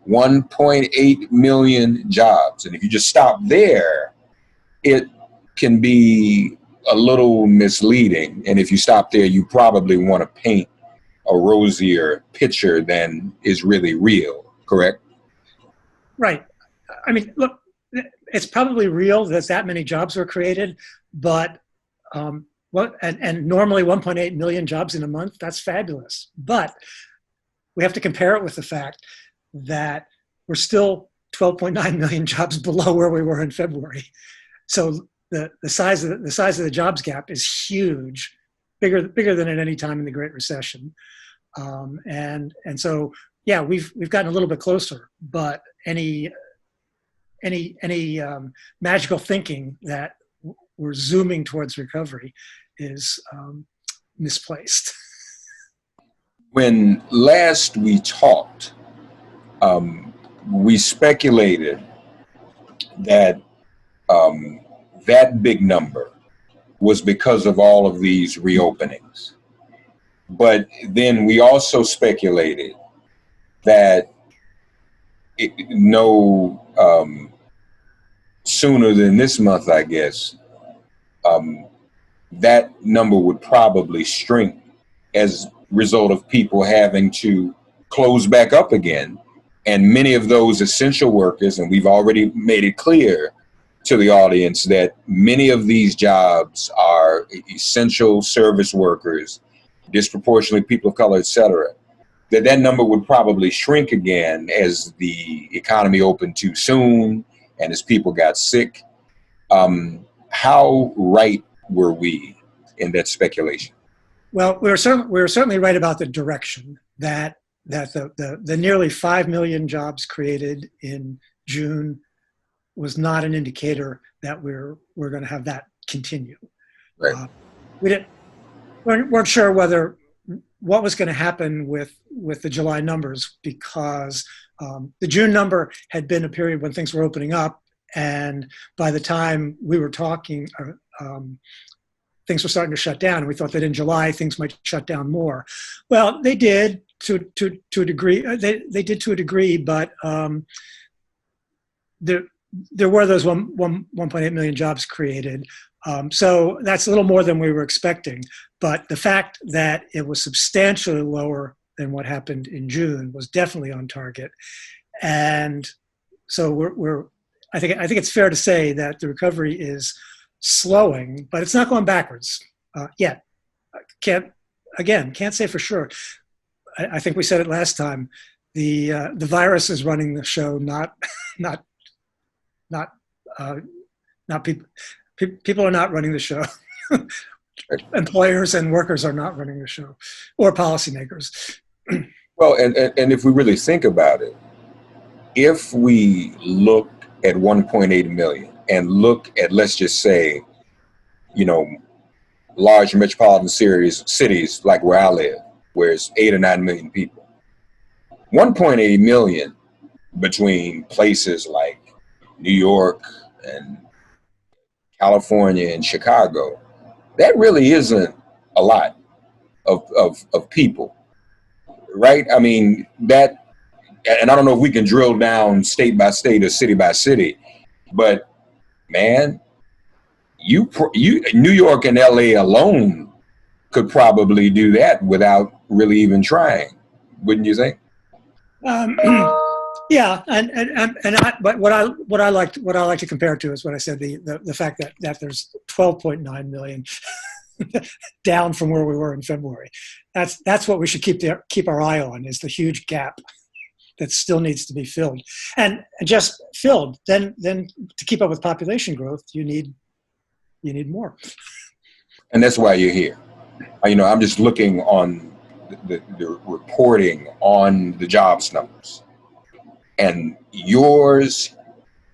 1.8 million jobs. And if you just stop there, it can be a little misleading. And if you stop there, you probably want to paint a rosier picture than is really real, correct? Right. I mean, look, it's probably real that many jobs were created, but and normally 1.8 million jobs in a month, that's fabulous. But we have to compare it with the fact that we're still 12.9 million jobs below where we were in February. So the size of the jobs gap is huge, bigger than at any time in the Great Recession. And so, yeah, we've gotten a little bit closer, but any magical thinking that we're zooming towards recovery is misplaced. When last we talked, we speculated that that big number was because of all of these reopenings. But then we also speculated that sooner than this month, I guess, that number would probably shrink as a result of people having to close back up again. And many of those essential workers, and we've already made it clear to the audience that many of these jobs are essential service workers, disproportionately people of color, et cetera, that number would probably shrink again as the economy opened too soon and as people got sick. How right were we in that speculation? Well, we were certainly right about the direction that the nearly 5 million jobs created in June was not an indicator that we're going to have that continue. Right. We weren't sure what was going to happen with the July numbers, because the June number had been a period when things were opening up, and by the time we were talking, things were starting to shut down, and we thought that in July things might shut down more. Well, they did to a degree. They did to a degree, but there were those 1.8 million jobs created. So that's a little more than we were expecting. But the fact that it was substantially lower than what happened in June was definitely on target. And so I think it's fair to say that the recovery is slowing, but it's not going backwards yet. Can't say for sure. I think we said it last time. The virus is running the show, not people. People are not running the show. Employers and workers are not running the show, or policymakers. Well, and if we really think about it, if we look at 1.8 million and look at, let's just say, large metropolitan cities like where I live, where it's 8 or 9 million people, 1.8 million between places like New York and California and Chicago, that really isn't a lot of people, right? I mean, that, and I don't know if we can drill down state by state or city by city, but man, New York and LA alone could probably do that without really even trying, wouldn't you think? Yeah, but what I like to compare it to is what I said, the fact that there's 12.9 million down from where we were in February. That's what we should keep our eye on, is the huge gap that still needs to be filled, and just filled. Then to keep up with population growth, you need more. And that's why you're here. I'm just looking on the reporting on the jobs numbers. And your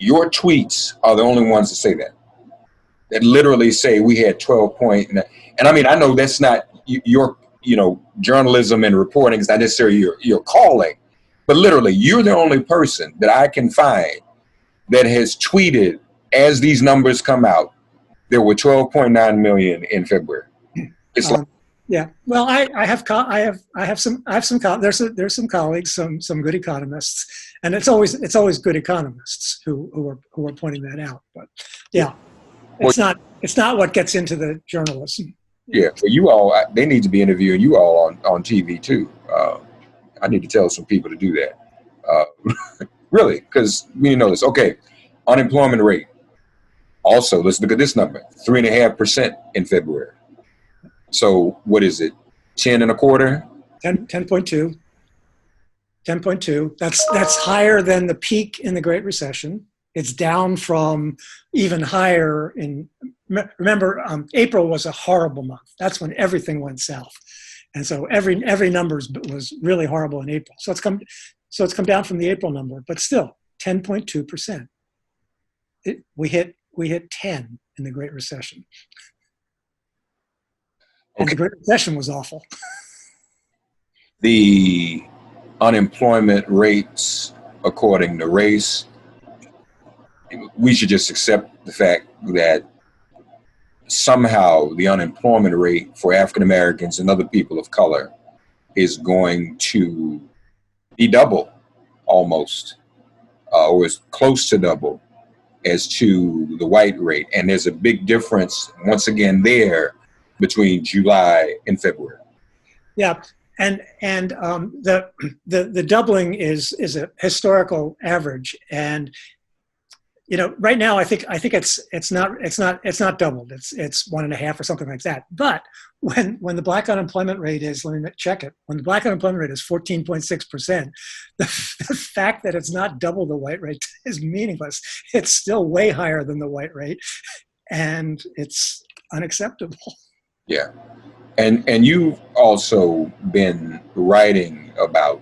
tweets are the only ones that say that literally say we had 12.9. And I mean, I know that's not your, journalism and reporting is not necessarily your calling, but literally you're the only person that I can find that has tweeted as these numbers come out, there were 12.9 million in February. It's Yeah. Well, there's some colleagues, some good economists, and it's always good economists who are pointing that out. But Yeah. yeah, Well, it's not what gets into the journalism. yeah. Well, you all, they need to be interviewing you all on TV too. I need to tell some people to do that. Really, because we know this. Okay, unemployment rate. Also, let's look at this number: 3.5% in February. So what is it? 10 and a quarter? 10.2. 10.2. That's higher than the peak in the Great Recession. It's down from even higher in. Remember, April was a horrible month. That's when everything went south, and so every number was really horrible in April. So it's come down from the April number, but still 10.2%. We hit 10 in the Great Recession, and Okay. the Great Recession was awful. The unemployment rates according to race, we should just accept the fact that somehow the unemployment rate for African Americans and other people of color is going to be double almost, or as close to double as to the white rate. And there's a big difference, once again, there between July and February. Yeah, and the doubling is a historical average, and right now I think it's not doubled. It's 1.5 or something like that. But when the black unemployment rate is, let me check it. When the black unemployment rate is 14.6%, the fact that it's not double the white rate is meaningless. It's still way higher than the white rate, and it's unacceptable. Yeah. And you've also been writing about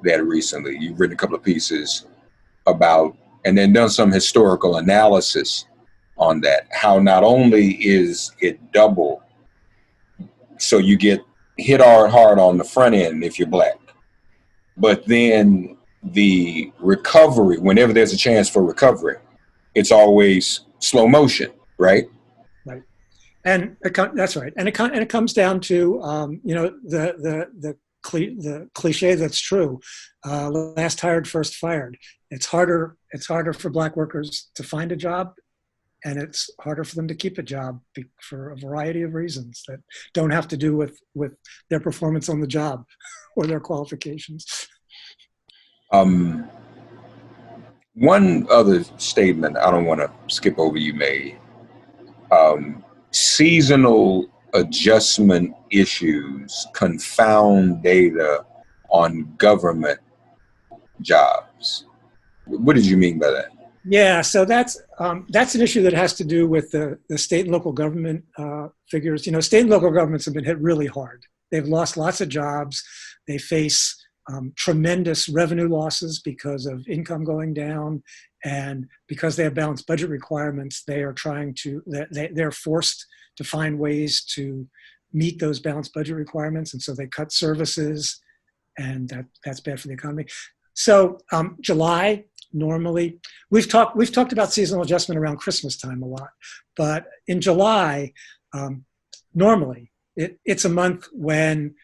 that recently. You've written a couple of pieces about, and then done some historical analysis on that, how not only is it double, so you get hit hard on the front end if you're black, but then the recovery, whenever there's a chance for recovery, it's always slow motion, right? Right. And that's right. And it comes down to the cliche that's true. Last hired, first fired. It's harder for black workers to find a job, and it's harder for them to keep a job for a variety of reasons that don't have to do with their performance on the job or their qualifications. One other statement I don't want to skip over you made. Seasonal adjustment issues confound data on government jobs. What did you mean by that? Yeah, so that's an issue that has to do with the state and local government figures. State and local governments have been hit really hard. They've lost lots of jobs. They face tremendous revenue losses because of income going down, and because they have balanced budget requirements, they're forced to find ways to meet those balanced budget requirements, and so they cut services, and that's bad for the economy. So July, normally, we've talked about seasonal adjustment around Christmas time a lot, but in July, normally it's a month when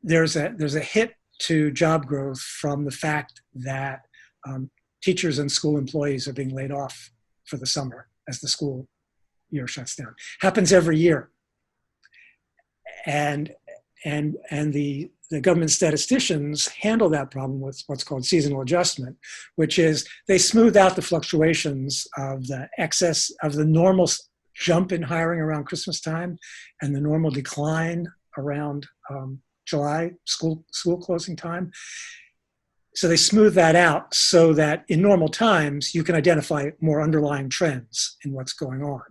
there's a hit to job growth from the fact that teachers and school employees are being laid off for the summer as the school year shuts down. Happens every year, and the government statisticians handle that problem with what's called seasonal adjustment, which is they smooth out the fluctuations of the excess of the normal jump in hiring around Christmas time and the normal decline around July, school closing time. So they smooth that out so that in normal times you can identify more underlying trends in what's going on.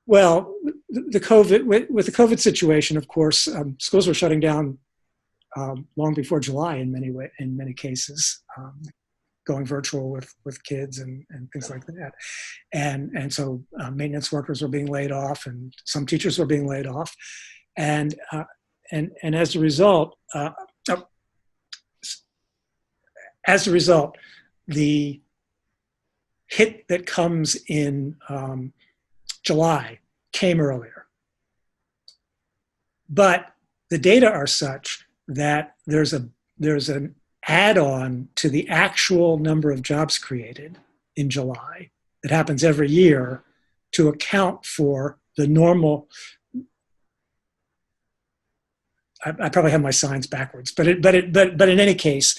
Well, with the COVID situation, of course, schools were shutting down long before July in many cases, going virtual with kids and things like that, and so maintenance workers were being laid off, and some teachers were being laid off, and as a result, the hit that comes in July came earlier. But the data are such that there's an add-on to the actual number of jobs created in July that happens every year to account for the normal. I probably have my signs backwards, but in any case,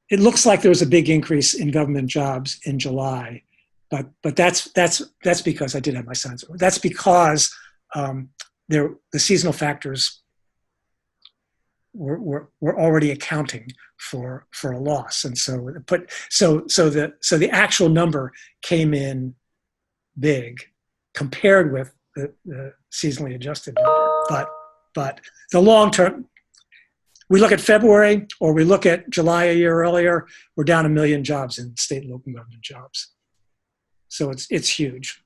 it looks like there was a big increase in government jobs in July, but that's because I did have my signs. That's because the seasonal factors were already accounting for a loss, and so the actual number came in big compared with the seasonally adjusted number, but the long term. We look at February or we look at July a year earlier, we're down 1 million jobs in state and local government jobs. So it's huge.